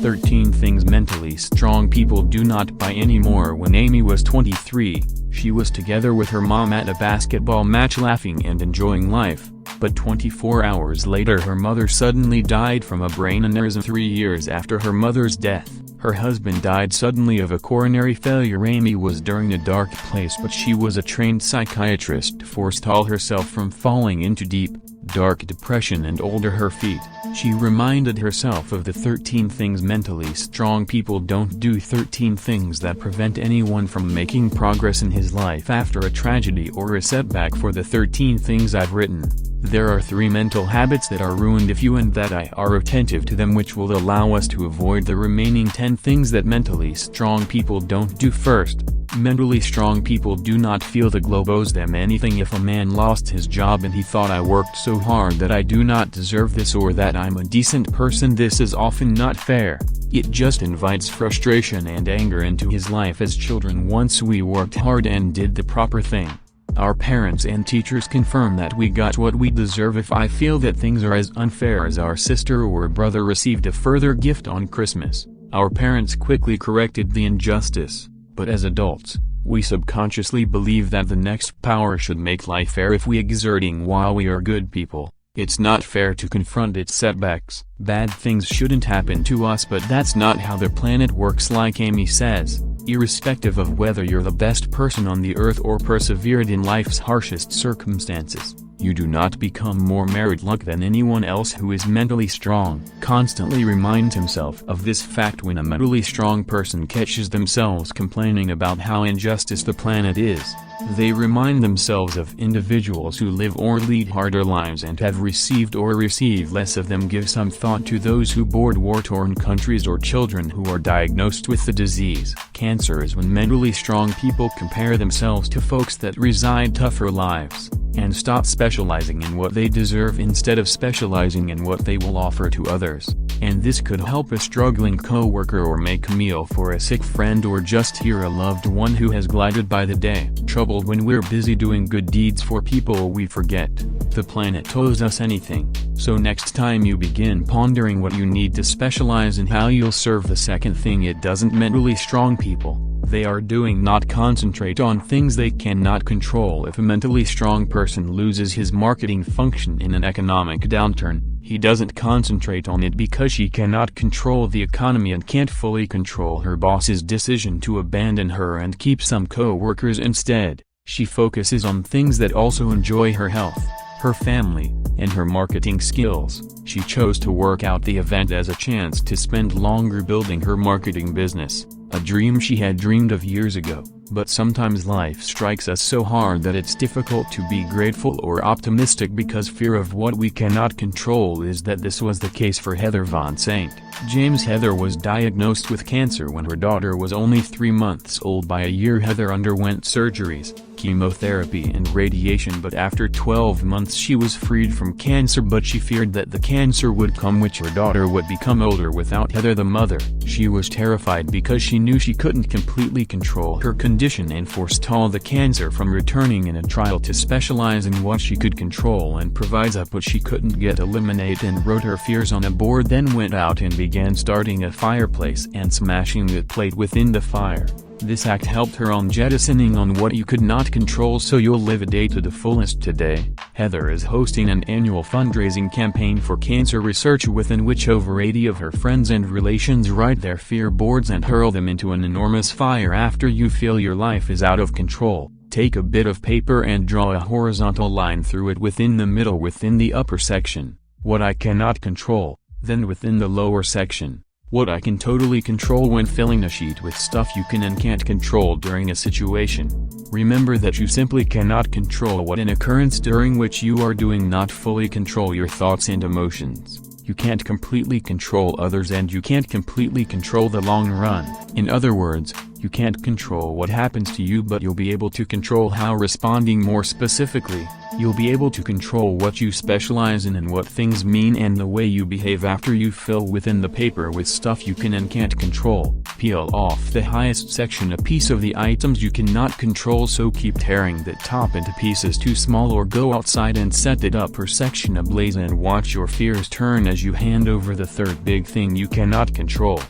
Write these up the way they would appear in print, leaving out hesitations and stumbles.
13 Things Mentally Strong People Do Not Buy Anymore. When Amy was 23, she was together with her mom at a basketball match laughing and enjoying life, but 24 hours later her mother suddenly died from a brain aneurysm. 3 years after her mother's death, her husband died suddenly of a coronary failure. Amy was during a dark place, but she was a trained psychiatrist to forestall herself from falling into deep, dark depression and older her feet. She reminded herself of the 13 things mentally strong people don't do. 13 things that prevent anyone from making progress in his life after a tragedy or a setback. For the 13 things I've written, there are 3 mental habits that are ruined if you and that I are attentive to them, which will allow us to avoid the remaining 10 things that mentally strong people don't do. First, mentally strong people do not feel the globe owes them anything. If a man lost his job and he thought, I worked so hard that I do not deserve this, or that I'm a decent person, this is often not fair. It just invites frustration and anger into his life. As children, once we worked hard and did the proper thing, our parents and teachers confirm that we got what we deserve. If I feel that things are as unfair as our sister or brother received a further gift on Christmas, our parents quickly corrected the injustice. But as adults, we subconsciously believe that the next power should make life fair if we exerting while we are good people. It's not fair to confront its setbacks. Bad things shouldn't happen to us, but that's not how the planet works. Like Amy says, irrespective of whether you're the best person on the earth or persevered in life's harshest circumstances, you do not become more merit luck than anyone else who is mentally strong. Constantly reminds himself of this fact. When a mentally strong person catches themselves complaining about how injustice the planet is, they remind themselves of individuals who live or lead harder lives and have received or receive less of them. Give some thought to those who board war-torn countries or children who are diagnosed with the disease. Cancer is when mentally strong people compare themselves to folks that reside tougher lives, and stop specializing in what they deserve instead of specializing in what they will offer to others. And this could help a struggling co-worker, or make a meal for a sick friend, or just hear a loved one who has glided by the day. Troubled when we're busy doing good deeds for people we forget the planet owes us anything. So next time you begin pondering what you need to specialize in, how you'll serve. The second thing it doesn't mentally strong people they are doing not concentrate on things they cannot control. If a mentally strong person loses his marketing function in an economic downturn, he doesn't concentrate on it because she cannot control the economy and can't fully control her boss's decision to abandon her and keep some co-workers instead. She focuses on things that also enjoy her health, her family, and her marketing skills. She chose to work out the event as a chance to spend longer building her marketing business, a dream she had dreamed of years ago. But sometimes life strikes us so hard that it's difficult to be grateful or optimistic because fear of what we cannot control. Is that this was the case for Heather Von St. James. Heather was diagnosed with cancer when her daughter was only 3 months old. By a year Heather underwent surgeries, chemotherapy and radiation, but after 12 months she was freed from cancer. But she feared that the cancer would come, which her daughter would become older without Heather the mother. She was terrified because she knew she couldn't completely control her condition and forestall the cancer from returning in a trial to specialize in what she could control and provide up what she couldn't get eliminate, and wrote her fears on a board, then went out and began starting a fireplace and smashing the plate within the fire. This act helped her on jettisoning on what you could not control. So you'll live a day to the fullest today. Heather is hosting an annual fundraising campaign for cancer research, within which over 80 of her friends and relations write their fear boards and hurl them into an enormous fire. After you feel your life is out of control, take a bit of paper and draw a horizontal line through it. Within the middle, within the upper section, what I cannot control, then within the lower section, what I can totally control. When filling a sheet with stuff you can and can't control during a situation, remember that you simply cannot control what an occurrence during which you are doing not fully control your thoughts and emotions. You can't completely control others, and you can't completely control the long run. In other words, you can't control what happens to you, but you'll be able to control how responding. More specifically, you'll be able to control what you specialize in and what things mean and the way you behave. After you fill within the paper with stuff you can and can't control, peel off the highest section a piece of the items you cannot control. So keep tearing the top into pieces too small, or go outside and set that upper section ablaze and watch your fears turn as you hand over the third big thing you cannot control.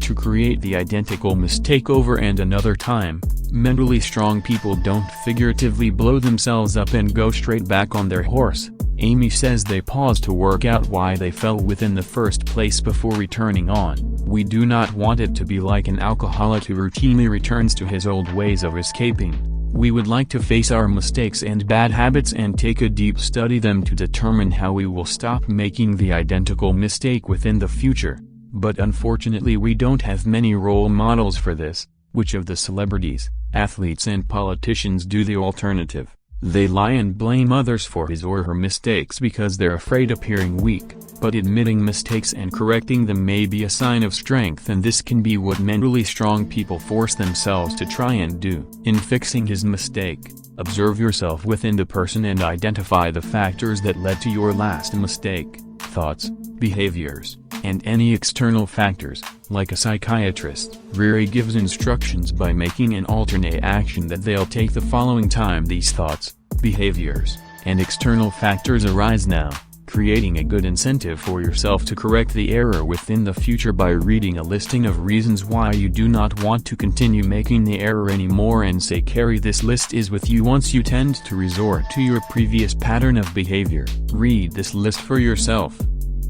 to create the identical mistake over and another time. Mentally strong people don't figuratively blow themselves up and go straight back on their horse. Amy says they pause to work out why they fell within the first place before returning on. We do not want it to be like an alcoholic who routinely returns to his old ways of escaping. We would like to face our mistakes and bad habits and take a deep study them to determine how we will stop making the identical mistake within the future. But unfortunately we don't have many role models for this. Which of the celebrities, athletes and politicians do the alternative? They lie and blame others for his or her mistakes because they're afraid appearing weak, but admitting mistakes and correcting them may be a sign of strength, and this can be what mentally strong people force themselves to try and do. In fixing his mistake, observe yourself within the person and identify the factors that led to your last mistake, thoughts, behaviors, and any external factors. Like a psychiatrist, Riri gives instructions by making an alternate action that they'll take the following time these thoughts, behaviors, and external factors arise now, creating a good incentive for yourself to correct the error within the future by reading a listing of reasons why you do not want to continue making the error anymore and say carry this list is with you once you tend to resort to your previous pattern of behavior. Read this list for yourself.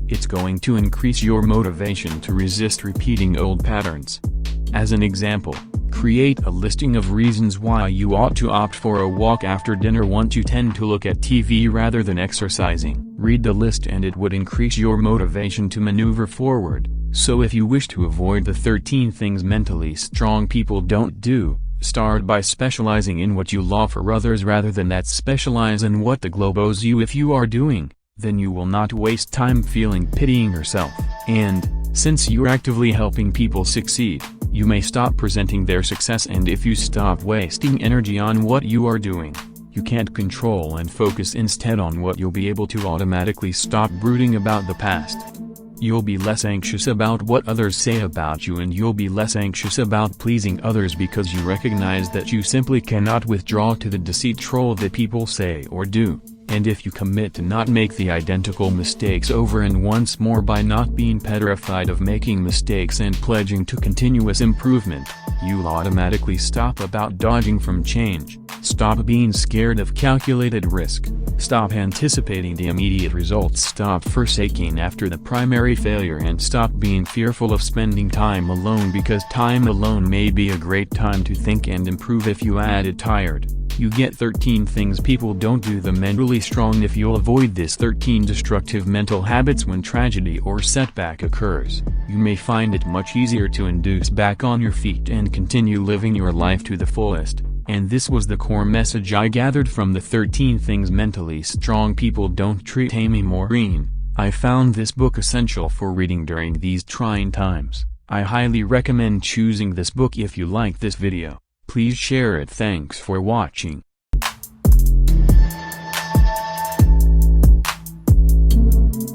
It's going to increase your motivation to resist repeating old patterns. As an example, create a listing of reasons why you ought to opt for a walk after dinner once you tend to look at TV rather than exercising. Read the list and it would increase your motivation to maneuver forward. So if you wish to avoid the 13 things mentally strong people don't do, start by specializing in what you love for others rather than that specialize in what the globe owes you. If you are doing, then you will not waste time feeling pitying yourself. And, since you're actively helping people succeed, you may stop presenting their success, and if you stop wasting energy on what you are doing, you can't control and focus instead on what you'll be able to automatically stop brooding about the past. You'll be less anxious about what others say about you, and you'll be less anxious about pleasing others because you recognize that you simply cannot withdraw to the deceit troll that people say or do. And if you commit to not make the identical mistakes over and once more by not being petrified of making mistakes and pledging to continuous improvement, you'll automatically stop about dodging from change, stop being scared of calculated risk, stop anticipating the immediate results, stop forsaking after the primary failure, and stop being fearful of spending time alone, because time alone may be a great time to think and improve. If you added tired, you get 13 things people don't do the mentally strong. If you'll avoid this 13 destructive mental habits when tragedy or setback occurs, you may find it much easier to induce back on your feet and continue living your life to the fullest. And this was the core message I gathered from the 13 things mentally strong people don't treat. Amy Maureen, I found this book essential for reading during these trying times. I highly recommend choosing this book. If you like this video, please share it. Thanks for watching.